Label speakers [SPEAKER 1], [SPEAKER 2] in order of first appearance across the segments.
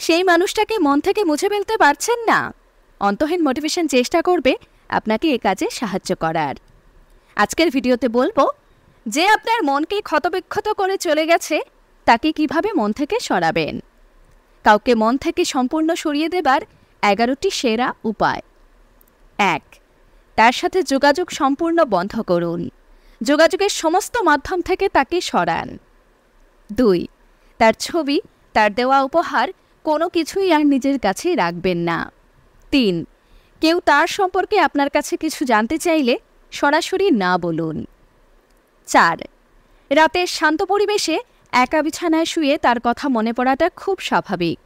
[SPEAKER 1] সেই মানুষটাকে মন থেকে মুছে ফেলতে পারছেন না, অন্তহীন মোটিভেশন চেষ্টা করবে আপনাকে এ কাজে সাহায্য করার। আজকের ভিডিওতে বলবো যে আপনার মনকে ক্ষতবিক্ষত করে চলে গেছে তাকে কিভাবে মন থেকে সরাবেন। কাউকে মন থেকে সম্পূর্ণ সরিয়ে দেবার 11টি সেরা উপায়। 1. তার সাথে যোগাযোগ সম্পূর্ণ বন্ধ করুন। যোগাযোগের সমস্ত মাধ্যম থেকে তাকে সরান। 2. তার ছবি, তার দেওয়া উপহার কোনো কিছুই আর নিজের কাছে রাখবেন না। 3. কেউ তার সম্পর্কে আপনার কাছে কিছু জানতে চাইলে সরাসরি না বলুন। 4. রাতের শান্ত পরিবেশে একা বিছানায় শুয়ে তার কথা মনে পড়াটা খুব স্বাভাবিক,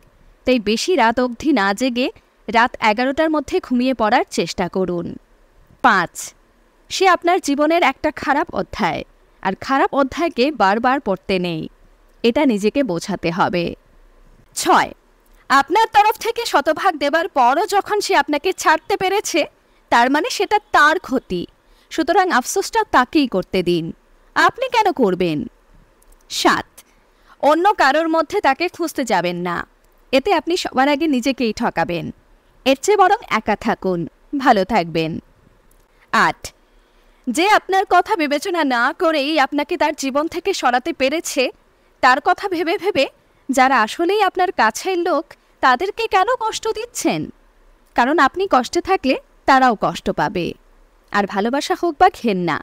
[SPEAKER 1] তাই বেশি রাত অবধি না জেগে রাত 11টার মধ্যে ঘুমিয়ে পড়ার চেষ্টা করুন। 5. সে আপনার জীবনের একটা খারাপ অধ্যায়, আর খারাপ অধ্যায়কে বারবার পড়তে নেই, এটা নিজেকে বোঝাতে হবে। 6. আপনার তরফ থেকে শতভাগ দেবার পরও যখন সে আপনাকে ছাড়তে পেরেছে, তার মানে সেটা তার ক্ষতি, সুতরাং আফসোসটা তাকেই করতে দিন, আপনি কেন করবেন। 7. অন্য কারোর মধ্যে তাকে খুঁজতে যাবেন না, এতে আপনি সবার আগে নিজেকেই ঠকাবেন, এর চেয়ে বরং একা থাকুন, ভালো থাকবেন। 8. যে আপনার কথা বিবেচনা না করেই আপনাকে তার জীবন থেকে সরাতে পেরেছে, তার কথা ভেবে ভেবে যারা আসলেই আপনার কাছের লোক তাদেরকে কেন কষ্ট দিচ্ছেন? কারণ আপনি কষ্টে থাকলে তারাও কষ্ট পাবে। আর ভালোবাসা হোক বা ঘেন্না,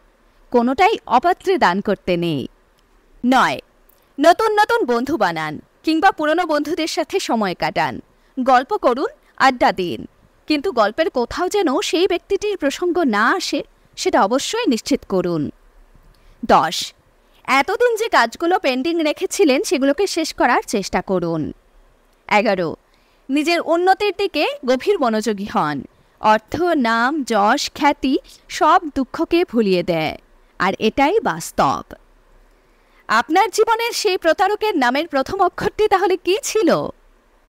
[SPEAKER 1] কোনোটাই অপাত্রে দান করতে নেই। 9. নতুন নতুন বন্ধু বানান কিংবা পুরনো বন্ধুদের সাথে সময় কাটান, গল্প করুন, আড্ডা দিন, কিন্তু গল্পের কোথাও যেন সেই ব্যক্তিটির প্রসঙ্গ না আসে সেটা অবশ্যই নিশ্চিত করুন। 10. এতদিন যে কাজগুলো পেন্ডিং রেখেছিলেন সেগুলোকে শেষ করার চেষ্টা করুন। 11. নিজের উন্নতির দিকে গভীর মনোযোগী হন। অর্থ, নাম, যশ, খ্যাতি সব দুঃখকে ভুলিয়ে দেয়, আর এটাই বাস্তব। আপনার জীবনের সেই প্রতারকের নামের প্রথম অক্ষরটি তাহলে কী ছিল?